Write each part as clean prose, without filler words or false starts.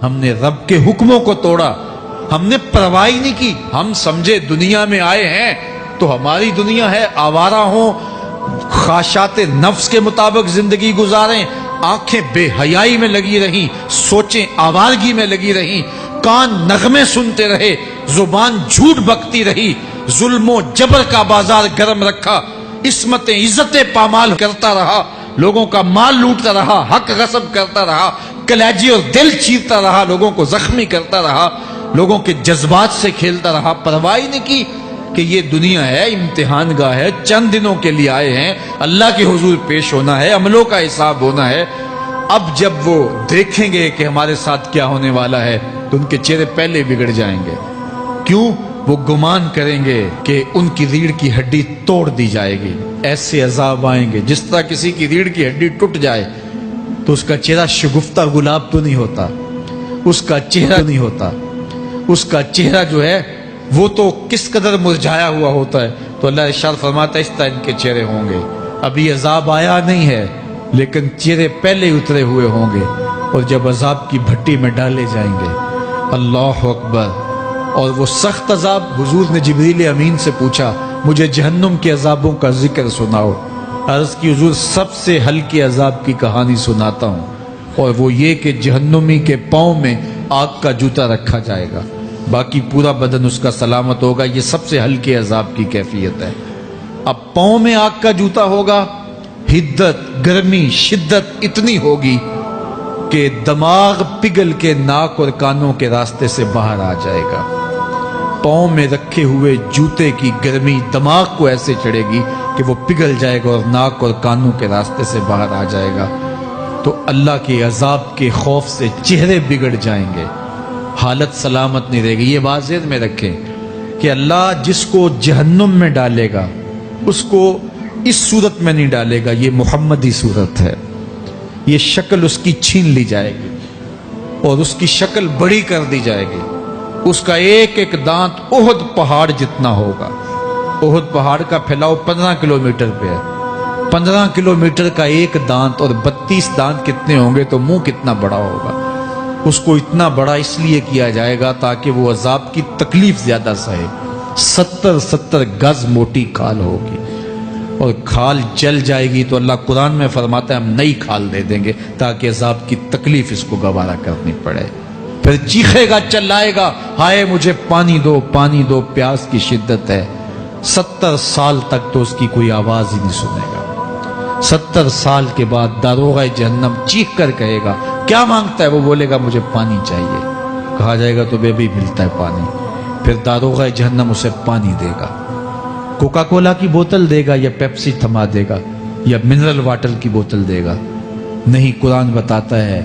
ہم نے رب کے حکموں کو توڑا، ہم نے پرواہ ہی نہیں کی۔ ہم سمجھے دنیا میں آئے ہیں تو ہماری دنیا ہے، آوارہ ہوں، خواہشات نفس کے مطابق زندگی گزاریں، آنکھیں بے حیائی میں لگی رہیں، سوچیں آوارگی میں لگی رہیں، کان نغمے سنتے رہے، زبان جھوٹ بکتی رہی، ظلم و جبر کا بازار گرم رکھا، عصمت عزتیں پامال کرتا رہا، لوگوں کا مال لوٹتا رہا، حق غصب کرتا رہا، کلیجی اور دل چیرتا رہا، لوگوں کو زخمی کرتا رہا، لوگوں کے جذبات سے کھیلتا رہا، پرواہ نہیں کی کہ یہ دنیا ہے، امتحان گاہ ہے، چند دنوں کے لیے آئے ہیں، اللہ کے حضور پیش ہونا ہے، عملوں کا حساب ہونا ہے۔ اب جب وہ دیکھیں گے کہ ہمارے ساتھ کیا ہونے والا ہے تو ان کے چہرے پہلے بگڑ جائیں گے۔ کیوں؟ وہ گمان کریں گے کہ ان کی ریڑھ کی ہڈی توڑ دی جائے گی، ایسے عذاب آئیں گے جس طرح کسی کی ریڑھ کی ہڈی ٹوٹ جائے تو اس کا چہرہ شگفتہ گلاب تو نہیں ہوتا، اس کا چہرہ نہیں ہوتا، اس کا چہرہ جو ہے وہ تو کس قدر مرجھایا ہوا ہوتا ہے۔ تو اللہ ارشاد فرماتا ہے اس طرح ان کے چہرے ہوں گے۔ ابھی عذاب آیا نہیں ہے لیکن چہرے پہلے اترے ہوئے ہوں گے، اور جب عذاب کی بھٹی میں ڈالے جائیں گے، اللہ اکبر، اور وہ سخت عذاب، حضور نے جبریل امین سے پوچھا مجھے جہنم کے عذابوں کا ذکر سناؤ۔ عرض کی حضور سب سے ہلکے عذاب کی کہانی سناتا ہوں، اور وہ یہ کہ جہنمی کے پاؤں میں آگ کا جوتا رکھا جائے گا، باقی پورا بدن اس کا سلامت ہوگا۔ یہ سب سے ہلکے عذاب کی کیفیت ہے۔ اب پاؤں میں آگ کا جوتا ہوگا، حدت، گرمی، شدت اتنی ہوگی کہ دماغ پگھل کے ناک اور کانوں کے راستے سے باہر آ جائے گا۔ پاؤں میں رکھے ہوئے جوتے کی گرمی دماغ کو ایسے چڑھے گی کہ وہ پگھل جائے گا اور ناک اور کانوں کے راستے سے باہر آ جائے گا۔ تو اللہ کے عذاب کے خوف سے چہرے بگڑ جائیں گے، حالت سلامت نہیں رہے گی۔ یہ بات ذہن میں رکھیں کہ اللہ جس کو جہنم میں ڈالے گا اس کو اس صورت میں نہیں ڈالے گا، یہ محمدی صورت ہے، یہ شکل اس کی چھین لی جائے گی اور اس کی شکل بڑی کر دی جائے گی۔ اس کا ایک ایک دانت احد پہاڑ جتنا ہوگا۔ احد پہاڑ کا پھیلاؤ 15 کلومیٹر پہ ہے، 15 کلومیٹر کا ایک دانت، اور 32 دانت کتنے ہوں گے تو منہ کتنا بڑا ہوگا۔ اس کو اتنا بڑا اس لیے کیا جائے گا تاکہ وہ عذاب کی تکلیف زیادہ سہے۔ 70 گز موٹی کھال ہوگی، اور کھال جل جائے گی تو اللہ قرآن میں فرماتا ہے ہم نئی کھال دے دیں گے تاکہ عذاب کی تکلیف اس کو گوارا کرنی پڑے۔ پھر چیخے گا، چلائے گا، ہائے مجھے پانی دو، پانی دو، پیاس کی شدت ہے۔ 70 سال تک تو اس کی کوئی آواز ہی نہیں سنے گا۔ 70 سال کے بعد داروغہ جہنم چیخ کر کہے گا کیا مانگتا ہے؟ وہ بولے گا مجھے پانی چاہیے۔ کہا جائے گا تو بے بھی ملتا ہے پانی۔ پھر داروغہ جہنم اسے پانی دے گا، کوکا کولا کی بوتل دے گا یا پیپسی تھما دے گا یا منرل واٹر کی بوتل دے گا؟ نہیں، قرآن بتاتا ہے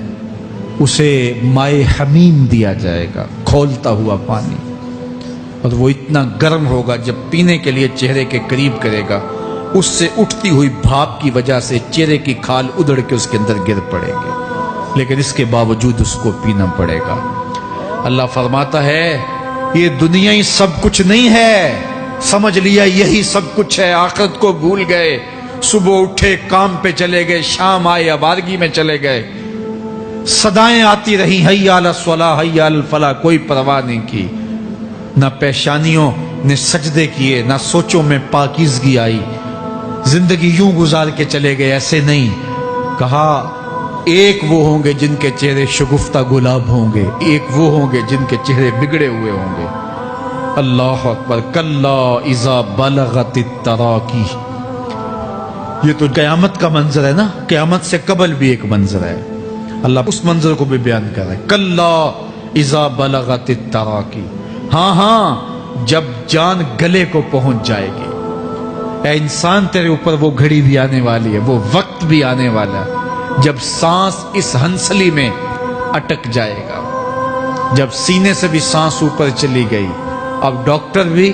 اسے مائے حمیم دیا جائے گا، کھولتا ہوا پانی، اور وہ اتنا گرم ہوگا جب پینے کے لیے چہرے کے قریب کرے گا اس سے اٹھتی ہوئی بھاپ کی وجہ سے چہرے کی کھال ادڑ کے اس کے اندر گر پڑے گی، لیکن اس کے باوجود اس کو پینا پڑے گا۔ اللہ فرماتا ہے یہ دنیا ہی سب کچھ نہیں ہے، سمجھ لیا یہی سب کچھ ہے، آخرت کو بھول گئے، صبح اٹھے کام پہ چلے گئے، شام آئے آوارگی میں چلے گئے، صدائیں آتی رہی حی علی الصلاح حی علی الفلاح، کوئی پرواہ نہیں کی، نہ پیشانیوں نے سجدے کیے، نہ سوچوں میں پاکیزگی آئی، زندگی یوں گزار کے چلے گئے۔ ایسے نہیں، کہا ایک وہ ہوں گے جن کے چہرے شگفتہ گلاب ہوں گے، ایک وہ ہوں گے جن کے چہرے بگڑے ہوئے ہوں گے۔ اللہ اکبر، کلا اذا بلغت التراقی، یہ تو قیامت کا منظر ہے نا، قیامت سے قبل بھی ایک منظر ہے، اللہ اس منظر کو بھی بیان کر رہا ہے، کلا اذا بلغت التراقی، ہاں جب جان گلے کو پہنچ جائے گی۔ اے انسان تیرے اوپر وہ گھڑی بھی آنے والی ہے، وہ وقت بھی آنے والا ہے جب سانس اس ہنسلی میں اٹک جائے گا، جب سینے سے بھی سانس اوپر چلی گئی، اب ڈاکٹر بھی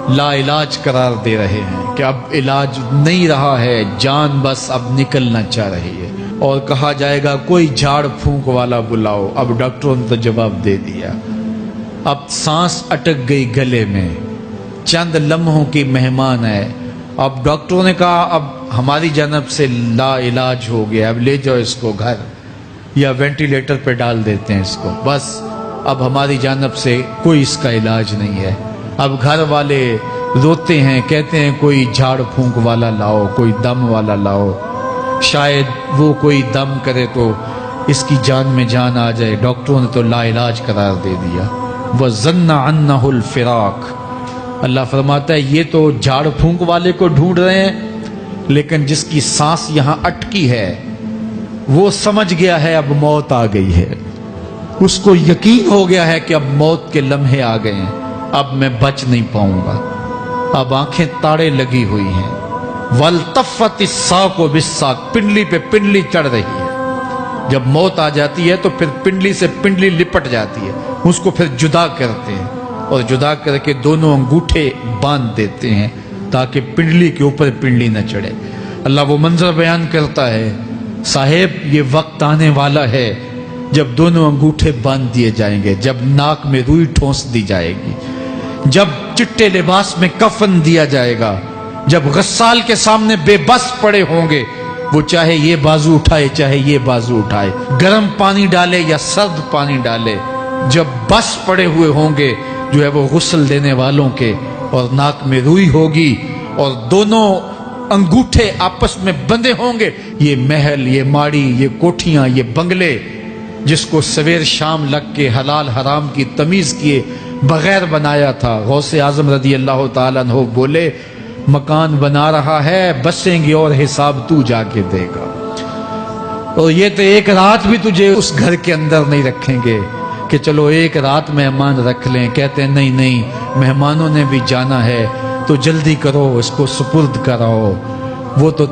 لا علاج قرار دے رہے ہیں کہ اب علاج نہیں رہا ہے، جان بس اب نکلنا چاہ رہی ہے، اور کہا جائے گا کوئی جھاڑ پھونک والا بلاؤ۔ اب ڈاکٹروں نے تو جواب دے دیا، اب سانس اٹک گئی گلے میں، چند لمحوں کی مہمان ہے۔ اب ڈاکٹروں نے کہا اب ہماری جانب سے لا علاج ہو گیا، اب لے جاؤ اس کو گھر۔ یا وینٹیلیٹر پہ ڈال دیتے ہیں اس کو، بس اب ہماری جانب سے کوئی اس کا علاج نہیں ہے۔ اب گھر والے روتے ہیں، کہتے ہیں کوئی جھاڑ پھونک والا لاؤ، کوئی دم والا لاؤ، شاید وہ کوئی دم کرے تو اس کی جان میں جان آ جائے۔ ڈاکٹروں نے تو لا علاج قرار دے دیا۔ وَظَنَّ عَنَّهُ الْفِرَاقُ، اللہ فرماتا ہے یہ تو جھاڑ پھونک والے کو ڈھونڈ رہے ہیں، لیکن جس کی سانس یہاں اٹکی ہے وہ سمجھ گیا ہے اب موت آ گئی ہے، اس کو یقین ہو گیا ہے کہ اب موت کے لمحے آ گئے ہیں، اب میں بچ نہیں پاؤں گا، اب آنکھیں تاڑے لگی ہوئی ہیں۔ وَالْتَفَّتِ السَّاقُ بِالسَّاقِ، پنڈلی پہ پنڈلی چڑھ رہی ہے۔ جب موت آ جاتی ہے تو پھر پنڈلی سے پنڈلی لپٹ جاتی ہے، اس کو پھر جدا کرتے ہیں اور جدا کر کے دونوں انگوٹھے باندھ دیتے ہیں تاکہ پنڈلی کے اوپر پنڈلی نہ چڑھے۔ اللہ وہ منظر بیان کرتا ہے، صاحب یہ وقت آنے والا ہے جب دونوں انگوٹھے باندھ دیے جائیں گے، جب ناک میں روئی ٹھونس دی جائے گی، جب چٹے لباس میں کفن دیا جائے گا، جب غسال کے سامنے بے بس پڑے ہوں گے، وہ چاہے یہ بازو اٹھائے چاہے یہ بازو اٹھائے، گرم پانی ڈالے یا سرد پانی ڈالے، جب بس پڑے ہوئے ہوں گے جو ہے وہ غسل دینے والوں کے، اور ناک میں روئی ہوگی اور دونوں انگوٹھے آپس میں بندھے ہوں گے، یہ محل، یہ ماڑی، یہ کوٹھیاں، یہ بنگلے جس کو سویر شام لگ کے حلال حرام کی تمیز کیے بغیر بنایا تھا، غوث اعظم رضی اللہ تعالیٰ عنہ بولے مکان بنا رہا ہے، بسیں گے اور حساب تو جا کے دے گا، اور یہ تو ایک رات بھی تجھے اس گھر کے اندر نہیں رکھیں گے کہ چلو ایک رات مہمان رکھ لیں۔ کہتے ہیں نہیں نہیں، مہمانوں نے بھی جانا ہے تو جلدی کرو، اس کو سپرد کراؤ، وہ تو